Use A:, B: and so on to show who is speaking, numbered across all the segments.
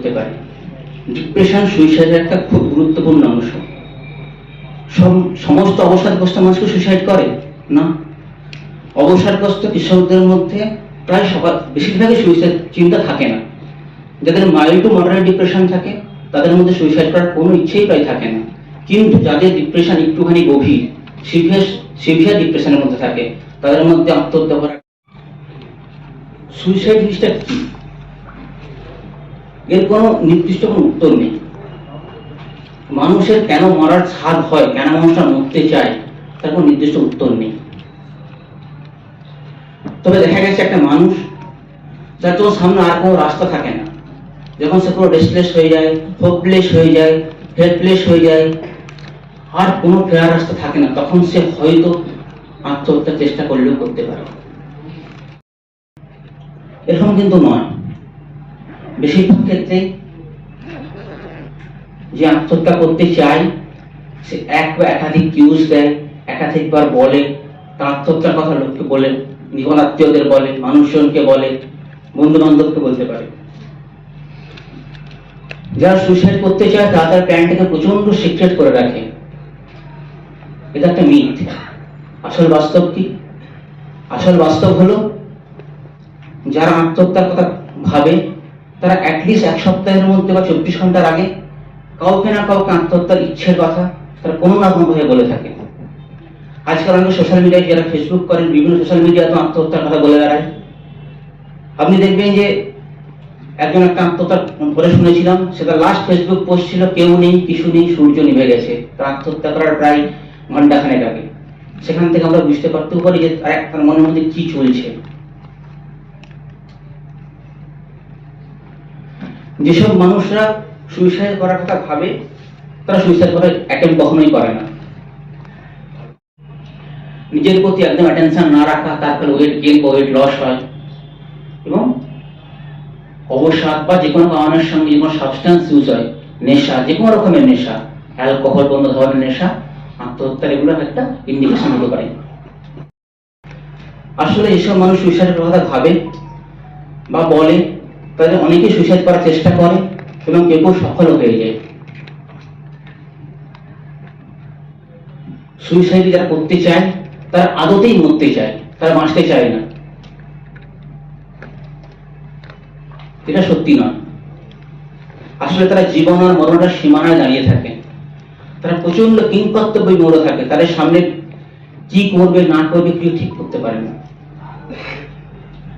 A: হতে পারে। ডিপ্রেশন সুইসাইডের একটা খুব গুরুত্বপূর্ণ অংশ। সমস্ত অবসাদগ্রস্ত মানুষকে সুইসাইড করে না। অবসাদগ্রস্ত কৃষকদের মধ্যে প্রায় বেশিরভাগই সুইসাইড চিন্তা থাকে না। যাদের মাইল্ড টু মডারেট ডিপ্রেশন থাকে তাদের মধ্যে সুইসাইড করার কোনো ইচ্ছেই প্রায় থাকে না। কিন্তু যাদের ডিপ্রেশন একটুখানি গভীর, সিভিয়ার ডিপ্রেশনের মধ্যে থাকে, তাদের মধ্যে আত্মহত্যা করা। সুইসাইড জিনিসটা কি? এর কোনো নির্দিষ্ট কোনো উত্তর নেই। মানুষের কেন মরার স্বাদ হয়, কেন মানুষটা মরতে চায়, তার কোনো নির্দিষ্ট উত্তর নেই। তবে দেখা গেছে একটা মানুষ যার যখন সামনে আর কোনো রাস্তা থাকে না, যখন সে পুরো রেস্টলেস হয়ে যায়, হোপলেস হয়ে যায়, হেল্পলেস হয়ে যায়, আর কোনো ফেরার রাস্তা থাকে না, তখন সে হয়তো আত্মহত্যার চেষ্টা করলেও করতে পারে। এরকম কিন্তু নয়। বেশিরভাগ ক্ষেত্রে যে আত্মহত্যা করতে চায় সে এক বা একাধিক কিউজ দেয়, একাধিকবার বলে, তার আত্মহত্যার কথা লোককে বলে, নিকট আত্মীয়দের বলে, মানুষজনকে বলে, বন্ধু বান্ধবকে বলতে পারে। যারা সুইসাইড করতে চায় তারা তার প্ল্যানটাকে প্রচন্ড সিক্রেট করে রাখে। এটা একটা মিথ। আসল বাস্তব কি? আসল বাস্তব হলো যারা আত্মহত্যার কথা ভাবে তারা অ্যাটলিস্ট এক সপ্তাহের মধ্যে বা 24 ঘন্টার আগে কাউকে না কাউকে আত্মহত্যার ইচ্ছের কথা তারা কোনো না কোনো ভাবে বলে থাকে। আজকাল অনেক সোশ্যাল মিডিয়ায় যারা ফেসবুক করেন, বিভিন্ন সোশ্যাল মিডিয়াতে আত্মহত্যার কথা বলে বেড়ায়। আপনি দেখবেন যে একজন একটা আত্মহত্যার পরে শুনেছিলাম, সেটা লাস্ট ফেসবুক পোস্ট ছিল, কেউ নেই, কিছু নেই, সূর্য নিভে গেছে। তার আত্মহত্যা করার প্রায় ঘন্টাখানেক আগে। সেখান থেকে আমরা বুঝতে পারতেও পারি যে তার মনের মধ্যে কি চলছে। যেসব মানুষরা সুইসাইড করার কথা ভাবে তারা সুইসাইড করার অ্যাটেম্প কখনোই করে না। নিজের প্রতি একদম অ্যাটেনশন না রাখা, তারপরে ওয়েট গেইন বা ওয়েট লস হয়, এবং অবসাদ বা যে কোনো কারণের সঙ্গে যে কোনো সাবস্টেন্স ইউজ হয়, নেশা, যে কোনো রকমের নেশা, অ্যালকোহল, অন্য ধরনের নেশা, আত্মহত্যার এগুলো একটা ইন্ডিকেশন হতে পারে। আসলে এসব মানুষ সুইসাইডের কথা ভাবে বা বলে, তাদের অনেকেই সুইসাইড করার চেষ্টা করে এবং কেউ কেউ সফল হয়ে যায়। সুইসাইড যারা করতে চায় তারা আদতেই মরতে চায়, তারা বাঁচতে চায় না। এটা সত্যি নয়। আসলে তারা জীবন আর মরণের সীমানায় দাঁড়িয়ে থাকে। তারা প্রচন্ড কিংকর্তব্যে মরে থাকে। তাদের সামনে কি করবে না করবে কেউ ঠিক করতে পারে না।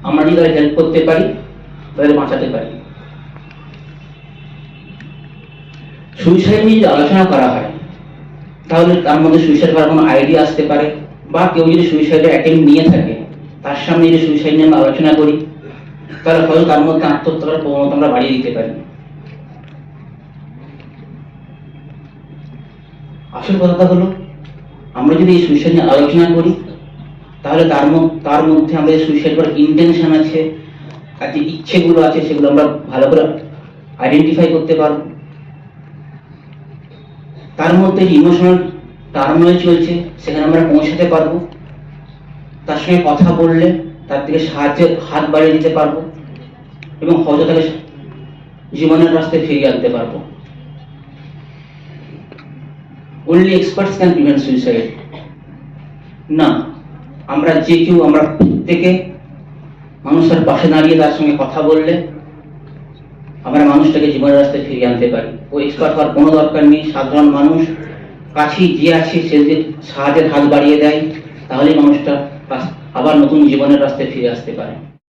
A: আমরা যদি তাদের হেল্প করতে পারি, তাদের বাঁচাতে পারি। সুইসাইড নিয়ে যদি আলোচনা করা হয় তাহলে তার মধ্যে সুইসাইড করার কোনো আইডিয়া আসতে পারে, বা কেউ যদি সুইসাইডের অ্যাটেম্প নিয়ে থাকে তার সামনে যদি সুইসাইড নিয়ে আমরা আলোচনা করি তাহলে হয়তো তার মধ্যে আত্মহত্যা করার প্রবণতা আমরা বাড়িয়ে দিতে পারি। আসল কথাটা হলো আমরা যদি এই সুইসাইড নিয়ে আলোচনা করি তাহলে তার মধ্যে আমাদের সুইসাইড করার ইন্টেনশন আছে, আর যে ইচ্ছেগুলো আছে সেগুলো আমরা ভালো করে আইডেন্টিফাই করতে পারবো। তার মধ্যে যে ইমোশনাল টার্মোয়েল চলছে সেখানে আমরা পৌঁছাতে পারবো। তার সঙ্গে কথা বললে তার থেকে সাহায্যের হাত বাড়িয়ে দিতে পারবো এবং হয়তো তাকে জীবনের রাস্তায় ফিরিয়ে আনতে পারবো। Only experts can prevent suicide. না, আমরা যে কেউ, আমরা প্রত্যেকে মানুষের পাশে দাঁড়িয়ে তার সঙ্গে কথা বললে আমরা মানুষটাকে জীবনের রাস্তায় ফিরিয়ে আনতে পারি। ও এক্সপার্ট হওয়ার কোনো দরকার নেই। সাধারণ মানুষ কাছেই যে আছে সে যদি সাহায্যের হাত বাড়িয়ে দেয় তাহলেই মানুষটা আবার নতুন জীবনের রাস্তায় ফিরে আসতে পারে।